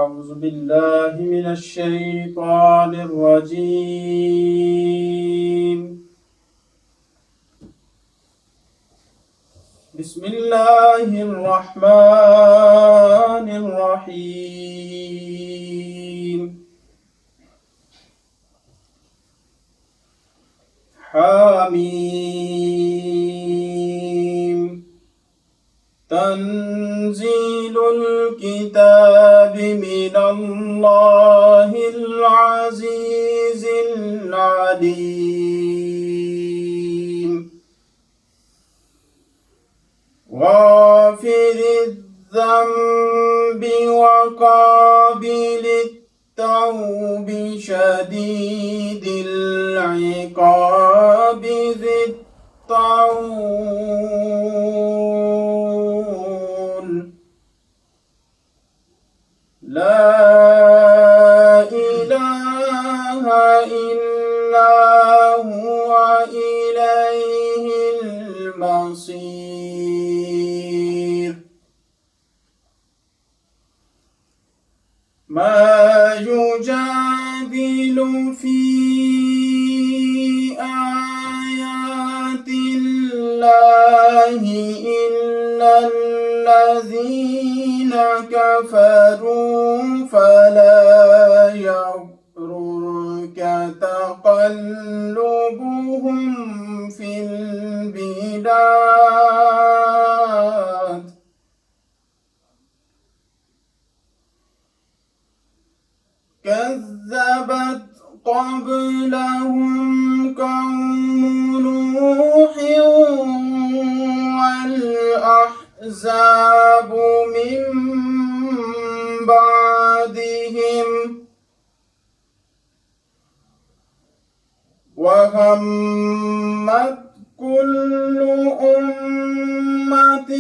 أعوذ بالله من الشيطان الرجيم. بسم الله الرحمن الرحيم. حميم. تنزيل الكتاب من الله العزيز العليم. غافر الذنب وقابل التوب شديد العقاب ذي الطول. لا إله إلا هو إليه المصير. ما يجادل في آيات الله إلا الذين كفروا فلا يغررك تقلبهم في البلاد. كذبت قبلهم قوم نوح والأحزاب من بعدهم وهمت كل أمة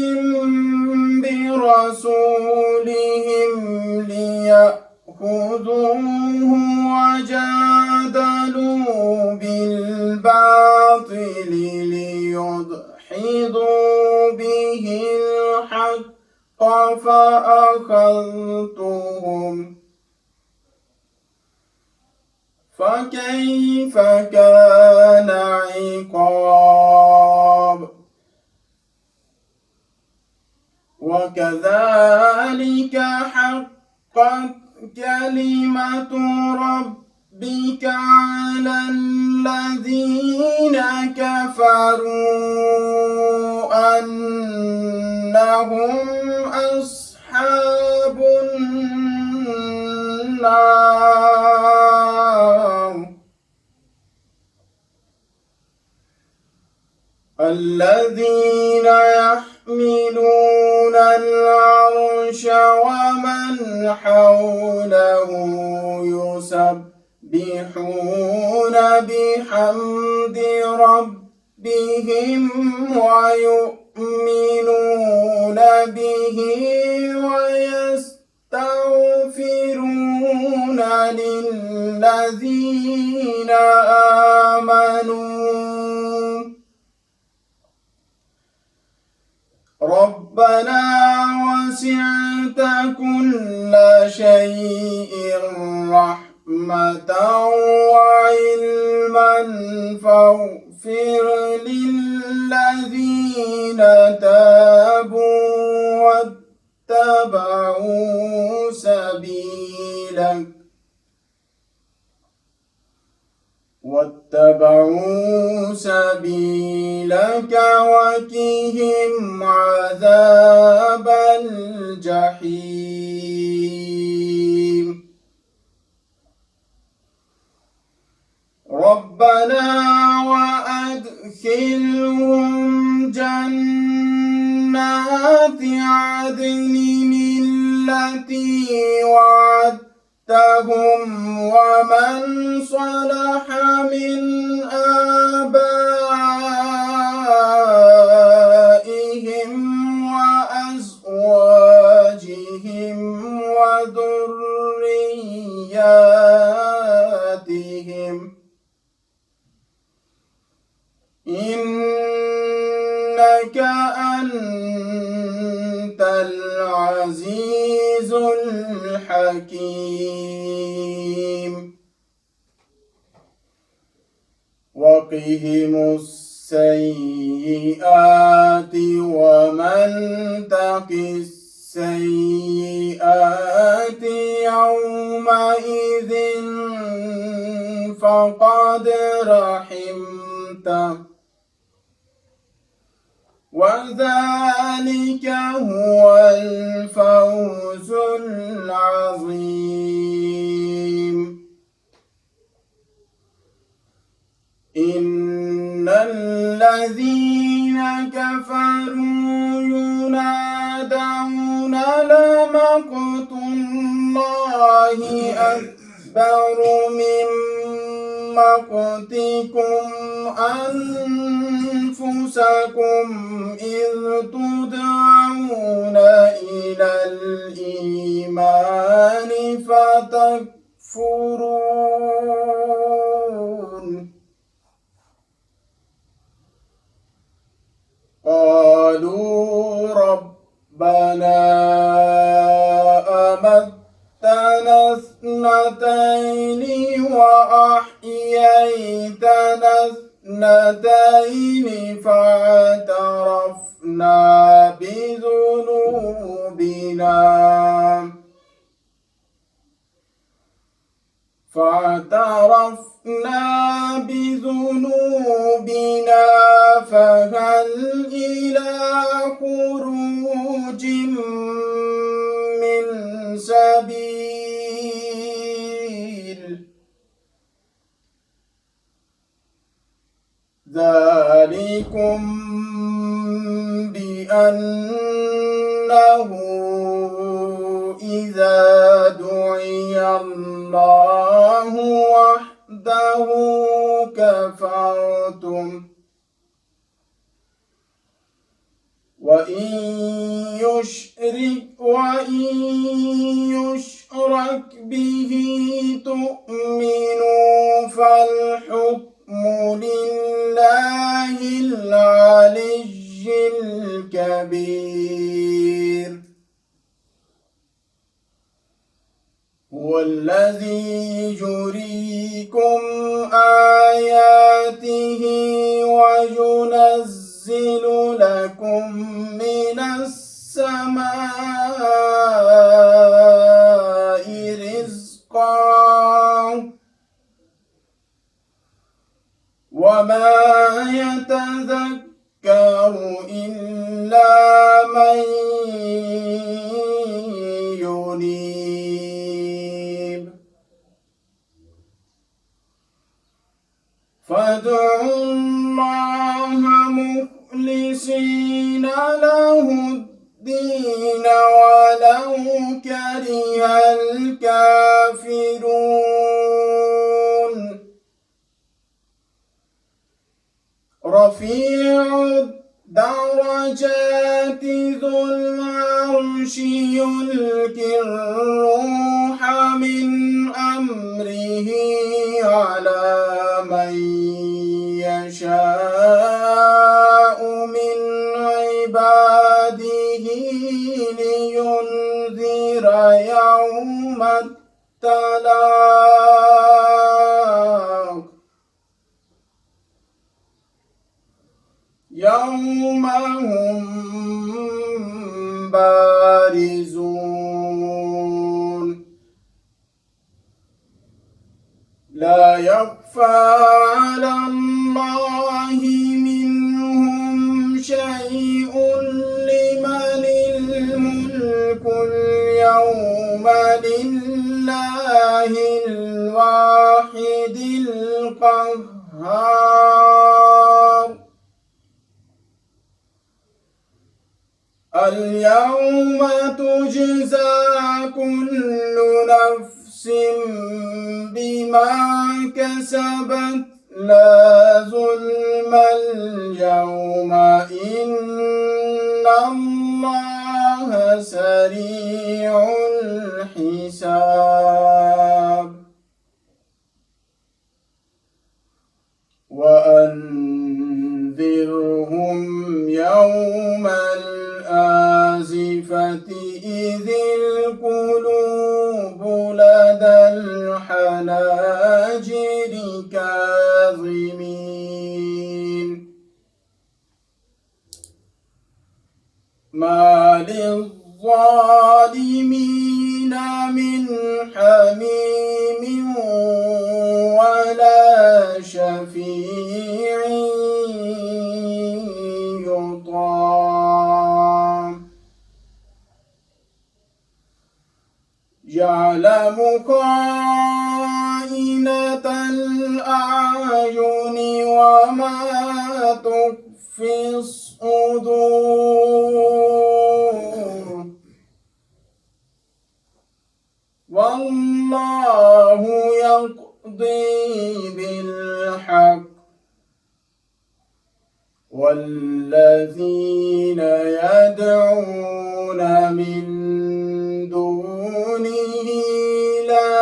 برسولهم ليأخذوه وجادلوا بالباطل ليدحضوا به الحق فأخذتهم. فكيف كان عقاب. وكذلك حقت كلمة ربك على الذين كفروا أنهم أصحاب النار. الذين يحملون العرش ومن حوله يسبحون بحمد ربهم ويؤمنون به ويستغفرون للذين آمنوا ربنا وسعت كل شيء رحمة وعلما فاغفر للذين تابوا واتبعوا سبيلك وقهم عذاب الجحيم. ربنا وأدخلهم جنات عدن التي وعدتهم ومن صلح من آبائهم وأزواجهم وذرياتهم إنك أنت العزيز العزيز الحكيم وقهم السيئات ومن تق السيئات يومئذ فقد رحمته وذلك هو الفوز العظيم إن الذين كفروا ينادون لمقت الله أكبر من مقتكم أنفسكم إذ تدعون إلى الإيمان فتكفرون قالوا ربنا أمتنا اثنتين وأحييتنا اثنتين فاعترفنا بذنوبنا فهل إلى خروج من سبيل ذلكم بأنه إذا دعي الله وحده كفرتم وإن يشرك به تؤمنوا فالحكم لله العلي الكبير هو الذي يريكم آياته وينزل لكم من السماء رزقا وما يتذكر إلا من ينيب فادعوا الله مخلصين له الدين ولو كره الكافرون رفيع الدرجات ذو العرش يلقي الروح من أمره على من يشاء من عباده لينذر يوم التلاق يوم هم بارزون لا يخفى على الله منهم شيء لمن الملك اليوم لله الواحد القهار اليوم تجزى كل نفس بما كسبت لا ظلم اليوم إن الله سريع الحساب وأنذرهم يوم الآزفة إذ القلوب لدى الحناجر كاظمين ما للظالمين من حميم ولا شفيع يطاع يعلم خائنة الأعين وما تخفي الصدور والله يقضي بالحق والذين يدعون من دونه لا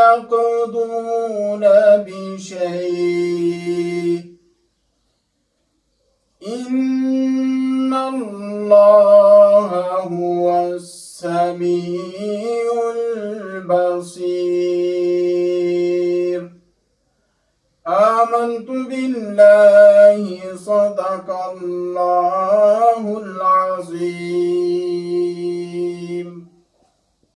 يقضون بشيء إن الله هو السميع البصير آمنت بالله صدق الله العظيم.